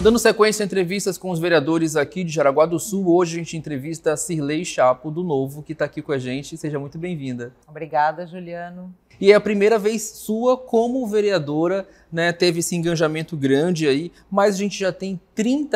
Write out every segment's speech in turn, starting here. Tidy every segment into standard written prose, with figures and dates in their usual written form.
Dando sequência a entrevistas com os vereadores aqui de Jaraguá do Sul, hoje a gente entrevista a Cirlei Chapo, do Novo, que está aqui com a gente. Seja muito bem-vinda. Obrigada, Juliano. E é a primeira vez sua como vereadora, né? Teve esse engajamento grande aí, mas a gente já tem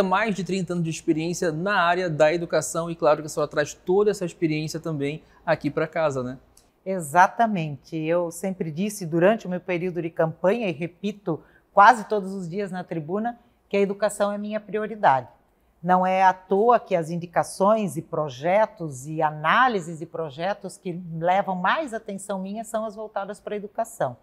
mais de 30 anos de experiência na área da educação e claro que a senhora traz toda essa experiência também aqui para casa, né? Exatamente. Eu sempre disse durante o meu período de campanha e repito quase todos os dias na tribuna que a educação é minha prioridade. Não é à toa que as indicações e projetos e análises de projetos que levam mais atenção minha são as voltadas para a educação.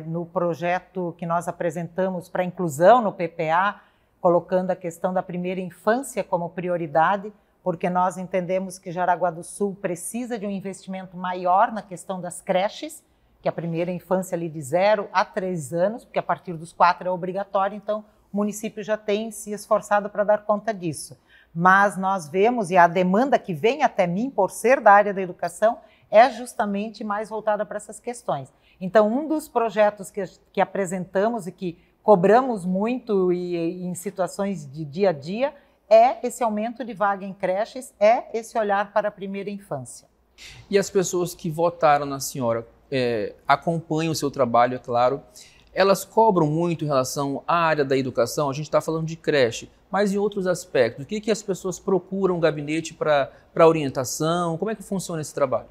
No projeto que nós apresentamos para a inclusão no PPA, colocando a questão da primeira infância como prioridade, porque nós entendemos que Jaraguá do Sul precisa de um investimento maior na questão das creches, que a primeira infância ali de 0 a 3 anos, porque a partir dos 4 é obrigatório, então o município já tem se esforçado para dar conta disso. Mas nós vemos, e a demanda que vem até mim, por ser da área da educação, é justamente mais voltada para essas questões. Então, um dos projetos que apresentamos e que cobramos muito e em situações de dia a dia é esse aumento de vaga em creches, é esse olhar para a primeira infância. E as pessoas que votaram na senhora acompanham o seu trabalho, é claro. Elas cobram muito em relação à área da educação, a gente está falando de creche, mas em outros aspectos. O que as pessoas procuram o gabinete para orientação? Como é que funciona esse trabalho?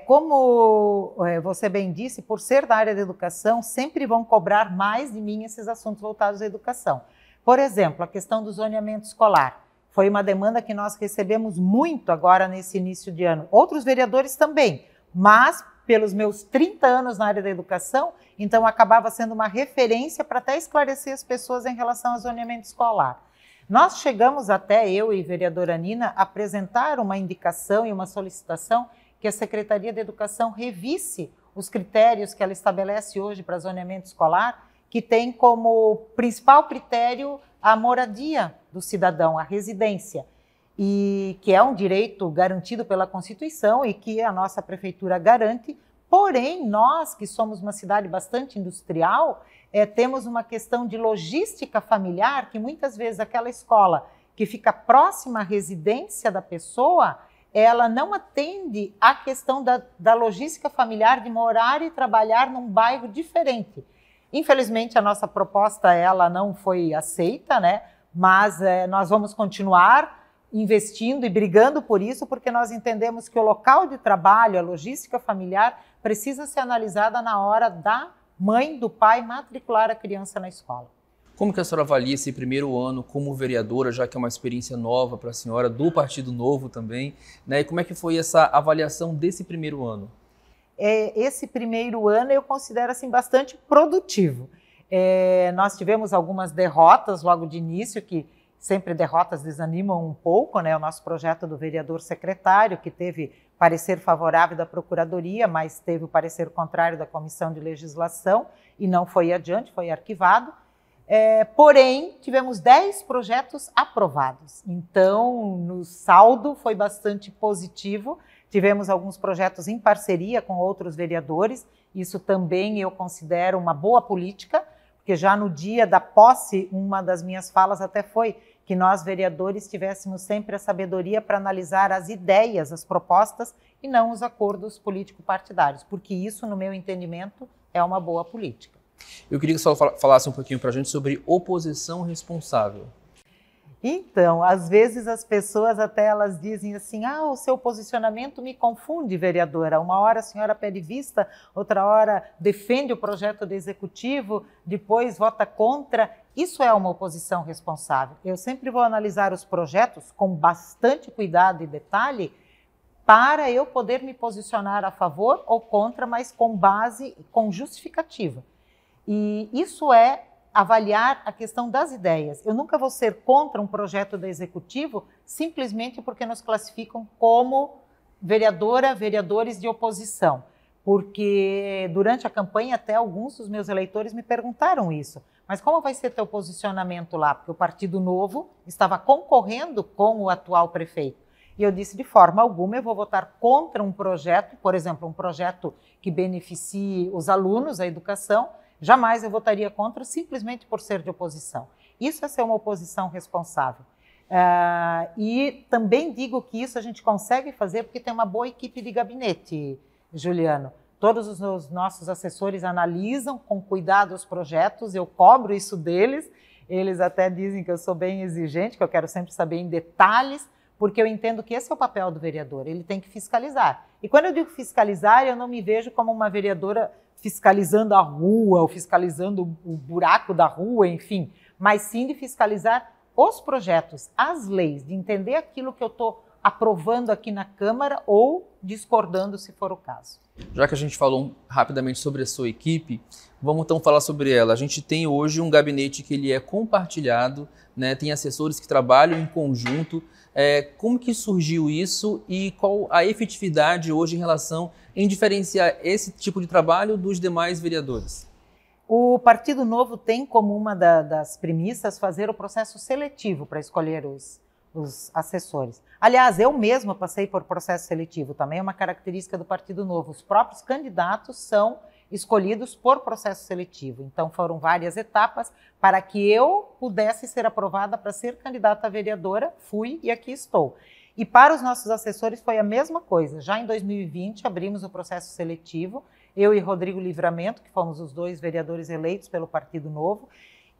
Como você bem disse, por ser da área da educação, sempre vão cobrar mais de mim esses assuntos voltados à educação. Por exemplo, a questão do zoneamento escolar. Foi uma demanda que nós recebemos muito agora nesse início de ano. Outros vereadores também, mas pelos meus 30 anos na área da educação, então acabava sendo uma referência para até esclarecer as pessoas em relação ao zoneamento escolar. Nós chegamos até, eu e a vereadora Nina, a apresentar uma indicação e uma solicitação que a Secretaria de Educação revisse os critérios que ela estabelece hoje para zoneamento escolar, que tem como principal critério a moradia do cidadão, a residência, e que é um direito garantido pela Constituição e que a nossa prefeitura garante. Porém, nós, que somos uma cidade bastante industrial, temos uma questão de logística familiar, que muitas vezes aquela escola que fica próxima à residência da pessoa, ela não atende à questão da logística familiar de morar e trabalhar num bairro diferente. Infelizmente, a nossa proposta ela não foi aceita, né? Mas nós vamos continuar investindo e brigando por isso, porque nós entendemos que o local de trabalho, a logística familiar, precisa ser analisada na hora da mãe, do pai matricular a criança na escola. Como que a senhora avalia esse primeiro ano como vereadora, já que é uma experiência nova para a senhora, do Partido Novo também, né? E como é que foi essa avaliação desse primeiro ano? Esse primeiro ano eu considero assim, bastante produtivo. Nós tivemos algumas derrotas logo de início, que sempre derrotas desanimam um pouco, né? O nosso projeto do vereador secretário, que teve parecer favorável da Procuradoria, mas teve o parecer contrário da Comissão de Legislação e não foi adiante, foi arquivado. Porém, tivemos 10 projetos aprovados. Então, no saldo foi bastante positivo. Tivemos alguns projetos em parceria com outros vereadores. Isso também eu considero uma boa política, porque já no dia da posse, uma das minhas falas até foi que nós, vereadores, tivéssemos sempre a sabedoria para analisar as ideias, as propostas, e não os acordos político-partidários, porque isso, no meu entendimento, é uma boa política. Eu queria que você falasse um pouquinho para a gente sobre oposição responsável. Então, às vezes as pessoas até elas dizem assim, o seu posicionamento me confunde, vereadora. Uma hora a senhora pede vista, outra hora defende o projeto do executivo, depois vota contra. Isso é uma oposição responsável. Eu sempre vou analisar os projetos com bastante cuidado e detalhe para eu poder me posicionar a favor ou contra, mas com base, com justificativa. E isso é avaliar a questão das ideias. Eu nunca vou ser contra um projeto do executivo simplesmente porque nos classificam como vereadores de oposição. Porque durante a campanha até alguns dos meus eleitores me perguntaram isso. Mas como vai ser teu posicionamento lá? Porque o Partido Novo estava concorrendo com o atual prefeito. E eu disse, de forma alguma, eu vou votar contra um projeto, por exemplo, um projeto que beneficie os alunos, a educação. Jamais eu votaria contra simplesmente por ser de oposição. Isso é ser uma oposição responsável. E também digo que isso a gente consegue fazer porque tem uma boa equipe de gabinete, Juliano. Todos os nossos assessores analisam com cuidado os projetos, eu cobro isso deles, eles até dizem que eu sou bem exigente, que eu quero sempre saber em detalhes, porque eu entendo que esse é o papel do vereador, ele tem que fiscalizar. E quando eu digo fiscalizar, eu não me vejo como uma vereadora fiscalizando a rua, ou fiscalizando o buraco da rua, enfim, mas sim de fiscalizar os projetos, as leis, de entender aquilo que eu estou aprovando aqui na Câmara ou discordando, se for o caso. Já que a gente falou rapidamente sobre a sua equipe, vamos então falar sobre ela. A gente tem hoje um gabinete que ele é compartilhado, né? Tem assessores que trabalham em conjunto. Como que surgiu isso e qual a efetividade hoje em relação em diferenciar esse tipo de trabalho dos demais vereadores? O Partido Novo tem como uma das premissas fazer o processo seletivo para escolher os assessores. Aliás, eu mesma passei por processo seletivo, também é uma característica do Partido Novo. Os próprios candidatos são escolhidos por processo seletivo. Então, foram várias etapas para que eu pudesse ser aprovada para ser candidata a vereadora, fui e aqui estou. E para os nossos assessores foi a mesma coisa. Já em 2020, abrimos o processo seletivo, eu e Rodrigo Livramento, que fomos os 2 vereadores eleitos pelo Partido Novo,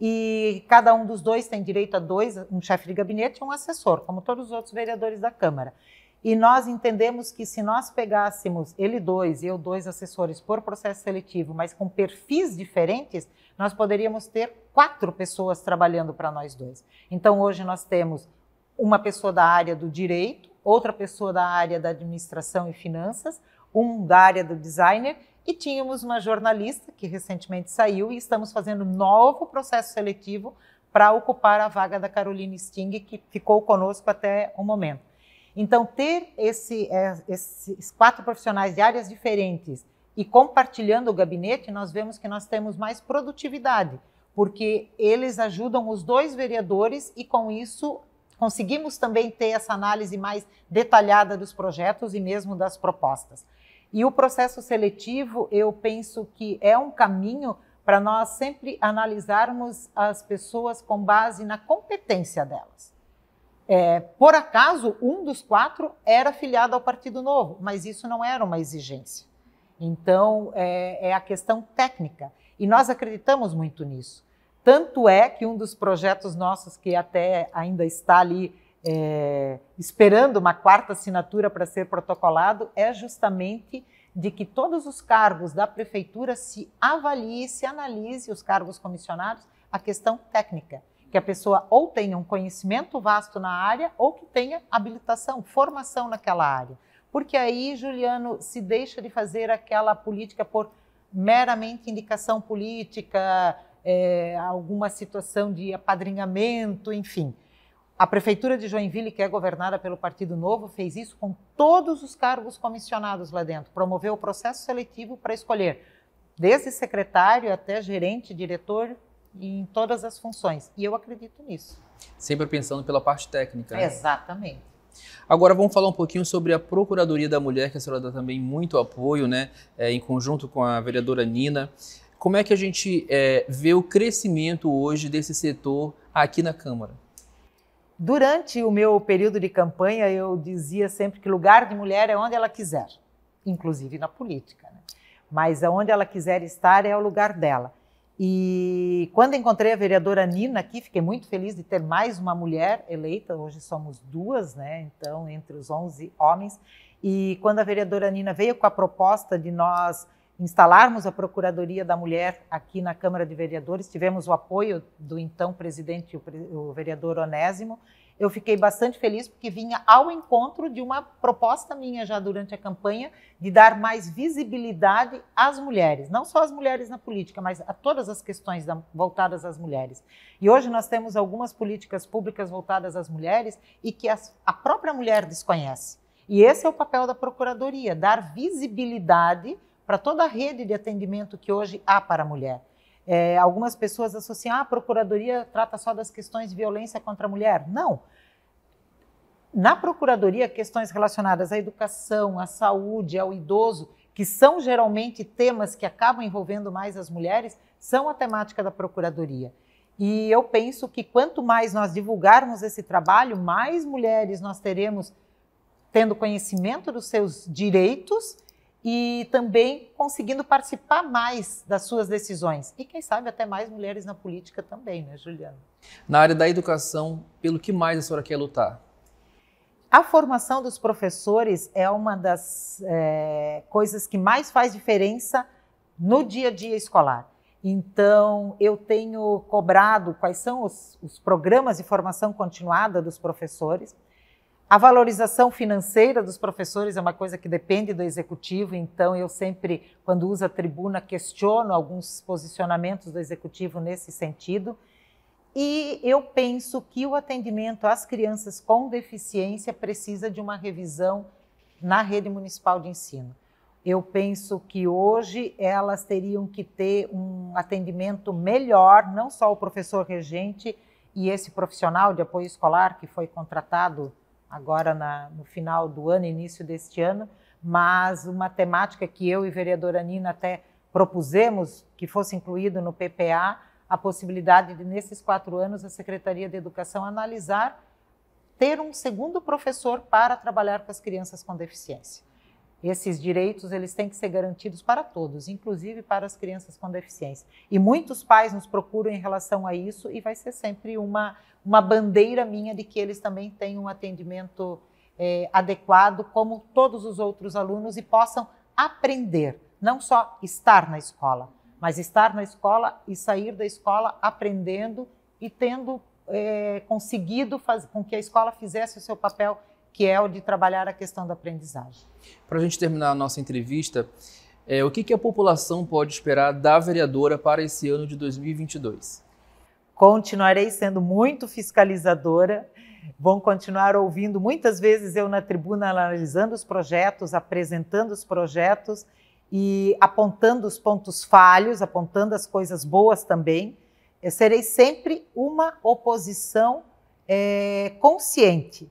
e cada um dos 2 tem direito a 2, um chefe de gabinete e um assessor, como todos os outros vereadores da Câmara. E nós entendemos que se nós pegássemos ele 2 e eu 2 assessores por processo seletivo, mas com perfis diferentes, nós poderíamos ter 4 pessoas trabalhando para nós 2. Então hoje nós temos uma pessoa da área do direito, outra pessoa da área da administração e finanças, um da área do designer, e tínhamos uma jornalista que recentemente saiu e estamos fazendo novo processo seletivo para ocupar a vaga da Caroline Sting, que ficou conosco até o momento. Então, ter esses 4 profissionais de áreas diferentes e compartilhando o gabinete, nós vemos que nós temos mais produtividade, porque eles ajudam os 2 vereadores e, com isso, conseguimos também ter essa análise mais detalhada dos projetos e mesmo das propostas. E o processo seletivo, eu penso que é um caminho para nós sempre analisarmos as pessoas com base na competência delas. Por acaso, um dos 4 era filiado ao Partido Novo, mas isso não era uma exigência. Então, é a questão técnica. E nós acreditamos muito nisso. Tanto é que um dos projetos nossos, que até ainda está ali esperando uma 4ª assinatura para ser protocolado, é justamente de que todos os cargos da prefeitura se avalie, se analise, os cargos comissionados, a questão técnica. Que a pessoa ou tenha um conhecimento vasto na área ou que tenha habilitação, formação naquela área. Porque aí, Juliano, se deixa de fazer aquela política por meramente indicação política, alguma situação de apadrinhamento, enfim. A Prefeitura de Joinville, que é governada pelo Partido Novo, fez isso com todos os cargos comissionados lá dentro. Promoveu o processo seletivo para escolher desde secretário até gerente, diretor, em todas as funções. E eu acredito nisso. Sempre pensando pela parte técnica, né? Exatamente. Agora vamos falar um pouquinho sobre a Procuradoria da Mulher, que a senhora dá também muito apoio, né? Em conjunto com a vereadora Nina. Como é que a gente vê o crescimento hoje desse setor aqui na Câmara? Durante o meu período de campanha, eu dizia sempre que lugar de mulher é onde ela quiser, inclusive na política, né? Mas aonde ela quiser estar é o lugar dela. E quando encontrei a vereadora Nina aqui, fiquei muito feliz de ter mais uma mulher eleita, hoje somos 2, né? Então, entre os 11 homens. E quando a vereadora Nina veio com a proposta de nós instalarmos a Procuradoria da Mulher aqui na Câmara de Vereadores, tivemos o apoio do então presidente, o vereador Onésimo. Eu fiquei bastante feliz porque vinha ao encontro de uma proposta minha já durante a campanha de dar mais visibilidade às mulheres, não só às mulheres na política, mas a todas as questões voltadas às mulheres. E hoje nós temos algumas políticas públicas voltadas às mulheres e que a própria mulher desconhece. E esse é o papel da Procuradoria, dar visibilidade para toda a rede de atendimento que hoje há para a mulher. Algumas pessoas associam, a Procuradoria trata só das questões de violência contra a mulher. Não. Na Procuradoria, questões relacionadas à educação, à saúde, ao idoso, que são geralmente temas que acabam envolvendo mais as mulheres, são a temática da Procuradoria. E eu penso que quanto mais nós divulgarmos esse trabalho, mais mulheres nós teremos tendo conhecimento dos seus direitos e também conseguindo participar mais das suas decisões. E quem sabe até mais mulheres na política também, né, Juliana? Na área da educação, pelo que mais a senhora quer lutar? A formação dos professores é uma das coisas que mais faz diferença no dia a dia escolar. Então, eu tenho cobrado quais são os programas de formação continuada dos professores. A valorização financeira dos professores é uma coisa que depende do executivo, então eu sempre, quando uso a tribuna, questiono alguns posicionamentos do executivo nesse sentido. E eu penso que o atendimento às crianças com deficiência precisa de uma revisão na rede municipal de ensino. Eu penso que hoje elas teriam que ter um atendimento melhor, não só o professor regente e esse profissional de apoio escolar que foi contratado agora no final do ano, início deste ano, mas uma temática que eu e a vereadora Nina até propusemos que fosse incluído no PPA, a possibilidade de, nesses 4 anos, a Secretaria de Educação analisar ter um segundo professor para trabalhar com as crianças com deficiência. Esses direitos eles têm que ser garantidos para todos, inclusive para as crianças com deficiência. E muitos pais nos procuram em relação a isso e vai ser sempre uma bandeira minha de que eles também tenham um atendimento adequado, como todos os outros alunos, e possam aprender, não só estar na escola, mas estar na escola e sair da escola aprendendo e tendo conseguido fazer com que a escola fizesse o seu papel, que é o de trabalhar a questão da aprendizagem. Para a gente terminar a nossa entrevista, o que a população pode esperar da vereadora para esse ano de 2022? Continuarei sendo muito fiscalizadora, vão continuar ouvindo muitas vezes eu na tribuna analisando os projetos, apresentando os projetos e apontando os pontos falhos, apontando as coisas boas também. Eu serei sempre uma oposição consciente.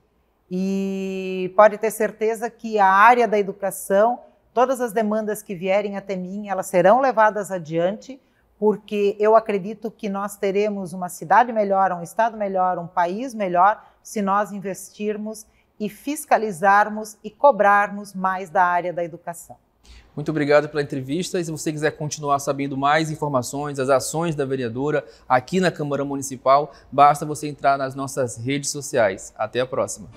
E pode ter certeza que a área da educação, todas as demandas que vierem até mim, elas serão levadas adiante, porque eu acredito que nós teremos uma cidade melhor, um estado melhor, um país melhor, se nós investirmos e fiscalizarmos e cobrarmos mais da área da educação. Muito obrigado pela entrevista, e se você quiser continuar sabendo mais informações, das ações da vereadora aqui na Câmara Municipal, basta você entrar nas nossas redes sociais. Até a próxima!